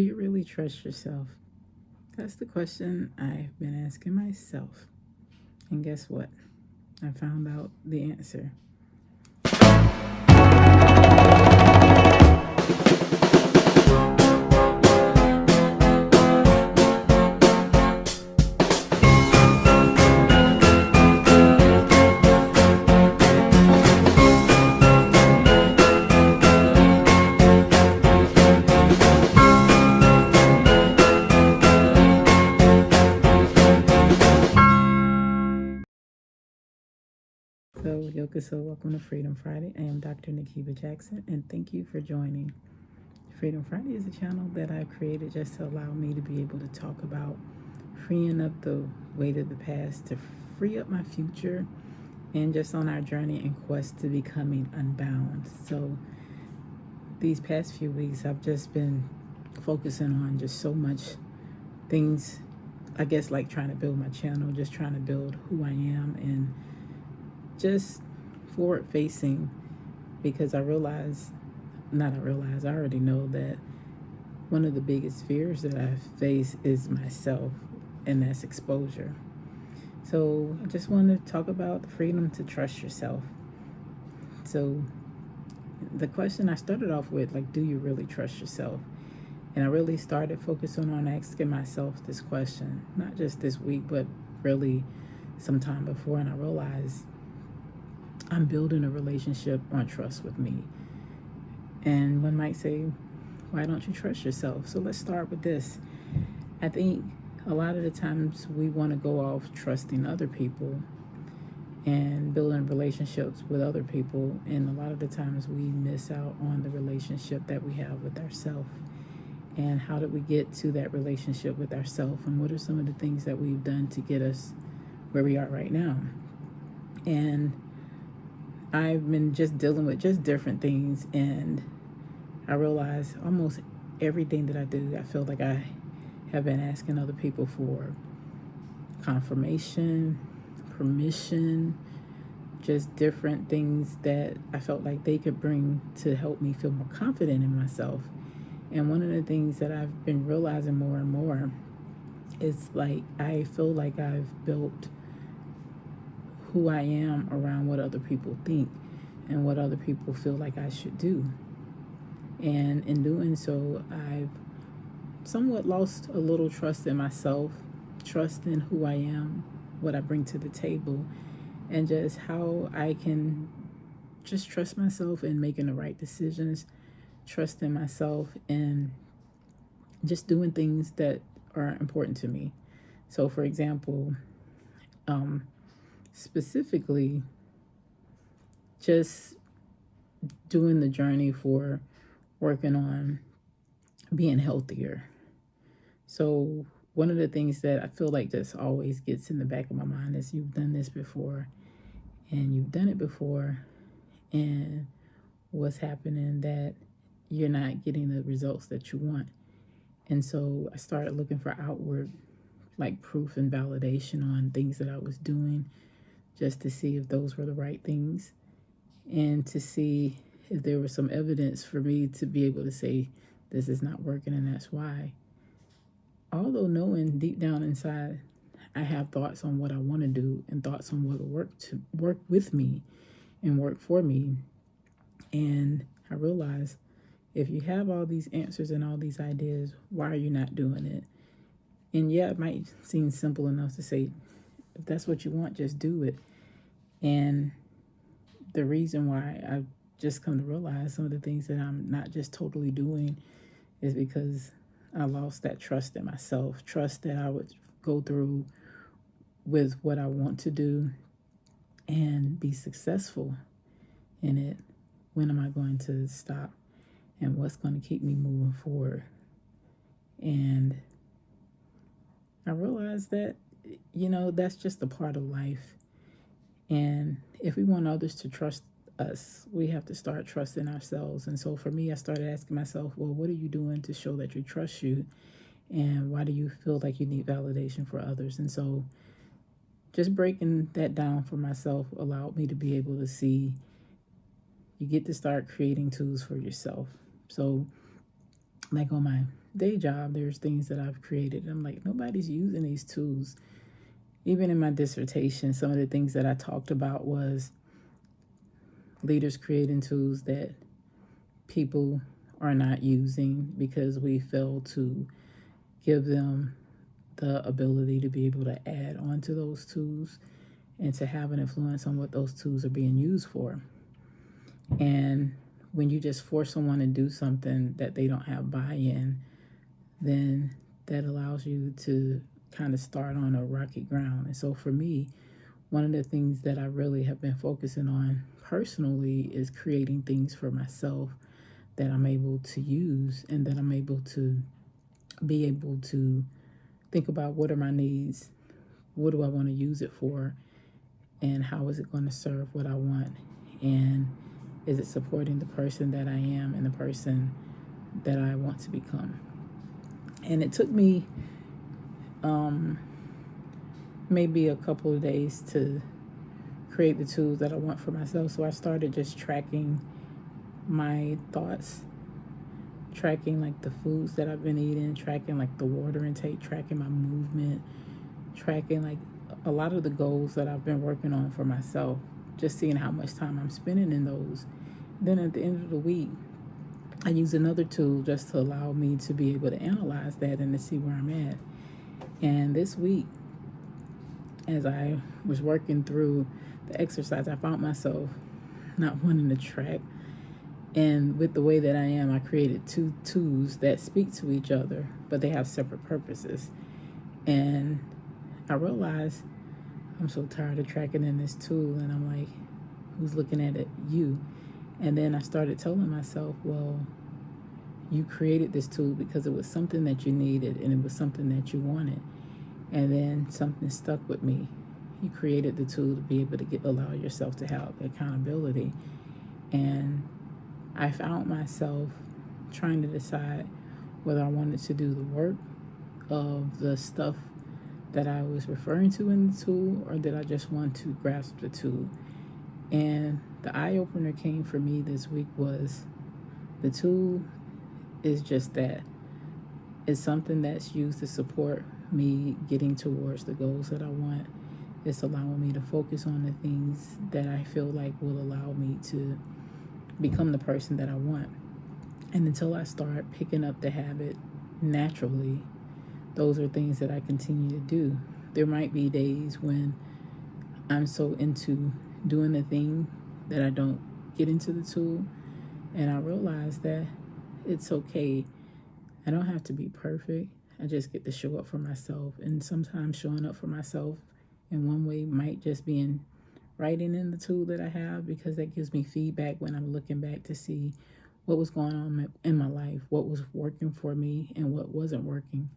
Do you really trust yourself? That's the question I've been asking myself. And guess what? I found out the answer. So, Yokoso, welcome to Freedom Friday. I am Dr. Nakiba Jackson, and thank you for joining. Freedom Friday is a channel that I've created just to allow me to be able to talk about freeing up the weight of the past, to free up my future, and just on our journey and quest to becoming unbound. So, these past few weeks, I've just been focusing on just so much things, I guess, like trying to build my channel, just trying to build who I am, and just forward facing, because I already know that one of the biggest fears that I face is myself, and that's exposure. So I just want to talk about the freedom to trust yourself. So the question I started off with, like, do you really trust yourself? And I really started focusing on asking myself this question, not just this week, but really sometime before. And I realized I'm building a relationship on trust with me. And one might say, why don't you trust yourself? So let's start with this. I think a lot of the times we want to go off trusting other people and building relationships with other people. And a lot of the times we miss out on the relationship that we have with ourselves. And how did we get to that relationship with ourselves? And what are some of the things that we've done to get us where we are right now? And I've been just dealing with just different things, and I realize almost everything that I do, I feel like I have been asking other people for confirmation, permission, just different things that I felt like they could bring to help me feel more confident in myself. And one of the things that I've been realizing more and more is, like, I feel like I've built who I am around what other people think and what other people feel like I should do. And in doing so, I've somewhat lost a little trust in myself, trust in who I am, what I bring to the table, and just how I can just trust myself in making the right decisions, trust in myself, and just doing things that are important to me. So, for example, specifically, just doing the journey for working on being healthier. So one of the things that I feel like just always gets in the back of my mind is, you've done this before, and you've done it before, and what's happening that you're not getting the results that you want. And so I started looking for outward, like, proof and validation on things that I was doing, just to see if those were the right things, and to see if there was some evidence for me to be able to say, this is not working and that's why. Although knowing deep down inside, I have thoughts on what I want to do and thoughts on what will work with me and work for me. And I realize, if you have all these answers and all these ideas, why are you not doing it? And yeah, it might seem simple enough to say, if that's what you want, just do it. And the reason why I've just come to realize some of the things that I'm not just totally doing is because I lost that trust in myself, trust that I would go through with what I want to do and be successful in it. When am I going to stop? And what's going to keep me moving forward? And I realized that, that's just a part of life. And if we want others to trust us, we have to start trusting ourselves. And so for me, I started asking myself, well, what are you doing to show that you trust you? And why do you feel like you need validation for others? And so just breaking that down for myself allowed me to be able to see, you get to start creating tools for yourself. So, like, on my day job, there's things that I've created. I'm like, nobody's using these tools. Even in my dissertation, some of the things that I talked about was leaders creating tools that people are not using because we fail to give them the ability to be able to add on to those tools and to have an influence on what those tools are being used for. And when you just force someone to do something that they don't have buy-in, then that allows you to kind of start on a rocky ground. And so for me, one of the things that I really have been focusing on personally is creating things for myself that I'm able to use, and that I'm able to be able to think about, what are my needs, what do I want to use it for, and how is it going to serve what I want, and is it supporting the person that I am and the person that I want to become. And it took me maybe a couple of days to create the tools that I want for myself. So I started just tracking my thoughts, tracking like the foods that I've been eating, tracking like the water intake, tracking my movement, tracking like a lot of the goals that I've been working on for myself, just seeing how much time I'm spending in those. Then at the end of the week, I use another tool just to allow me to be able to analyze that and to see where I'm at. And this week, as I was working through the exercise, I found myself not wanting to track. And with the way that I am, I created two tools that speak to each other, but they have separate purposes. And I realized I'm so tired of tracking in this tool, and I'm like, who's looking at it? You. And then I started telling myself, well, you created this tool because it was something that you needed and it was something that you wanted. And then something stuck with me. You created the tool to be able to allow yourself to have accountability. And I found myself trying to decide whether I wanted to do the work of the stuff that I was referring to in the tool, or did I just want to grasp the tool. And the eye-opener came for me this week was, the tool is just that. It's something that's used to support me getting towards the goals that I want. It's allowing me to focus on the things that I feel like will allow me to become the person that I want. And until I start picking up the habit naturally, those are things that I continue to do. There might be days when I'm so into doing the thing that I don't get into the tool, and I realize that it's okay. I don't have to be perfect. I just get to show up for myself. And sometimes showing up for myself in one way might just be in writing in the tool that I have, because that gives me feedback when I'm looking back to see what was going on in my life, what was working for me and what wasn't working,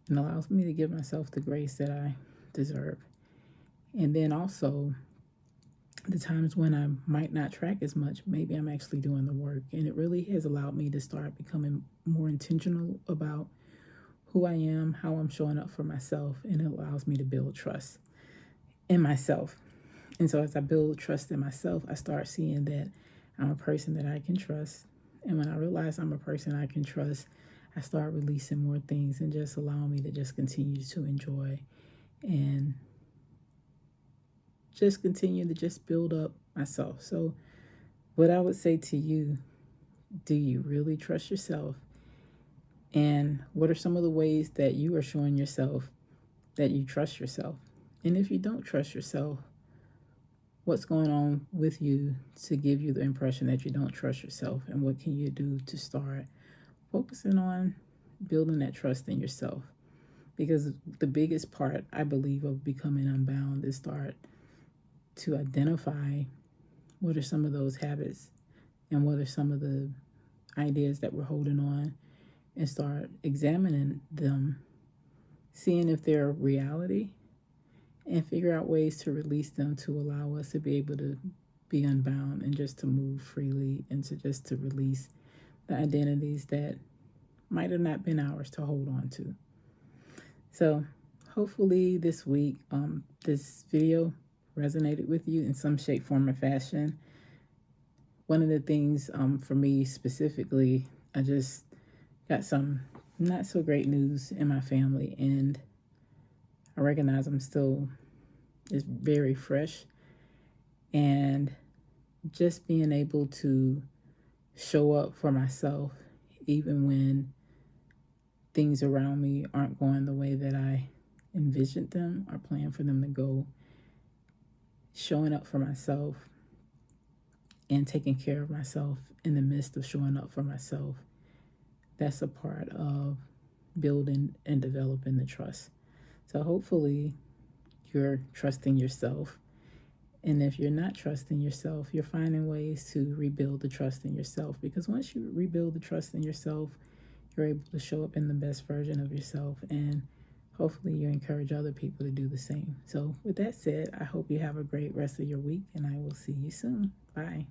and allows me to give myself the grace that I deserve. And then also the times when I might not track as much, maybe I'm actually doing the work. And it really has allowed me to start becoming more intentional about who I am, how I'm showing up for myself, and it allows me to build trust in myself. And so as I build trust in myself, I start seeing that I'm a person that I can trust. And when I realize I'm a person I can trust, I start releasing more things and just allowing me to just continue to enjoy and just continue to just build up myself. So what I would say to you, do you really trust yourself? And what are some of the ways that you are showing yourself that you trust yourself? And if you don't trust yourself, what's going on with you to give you the impression that you don't trust yourself? And what can you do to start focusing on building that trust in yourself? Because the biggest part, I believe, of becoming unbound is start to identify what are some of those habits and what are some of the ideas that we're holding on, and start examining them, seeing if they're reality, and figure out ways to release them to allow us to be able to be unbound and just to move freely, and to just to release the identities that might have not been ours to hold on to. So hopefully this week, this video resonated with you in some shape, form, or fashion. One of the things for me specifically, I just got some not so great news in my family, and I recognize it's very fresh, and just being able to show up for myself even when things around me aren't going the way that I envisioned them or planned for them to go. Showing up for myself and taking care of myself in the midst of showing up for myself, that's a part of building and developing the trust. So hopefully you're trusting yourself. And if you're not trusting yourself, you're finding ways to rebuild the trust in yourself. Because once you rebuild the trust in yourself, you're able to show up in the best version of yourself. And hopefully you encourage other people to do the same. So with that said, I hope you have a great rest of your week, and I will see you soon. Bye.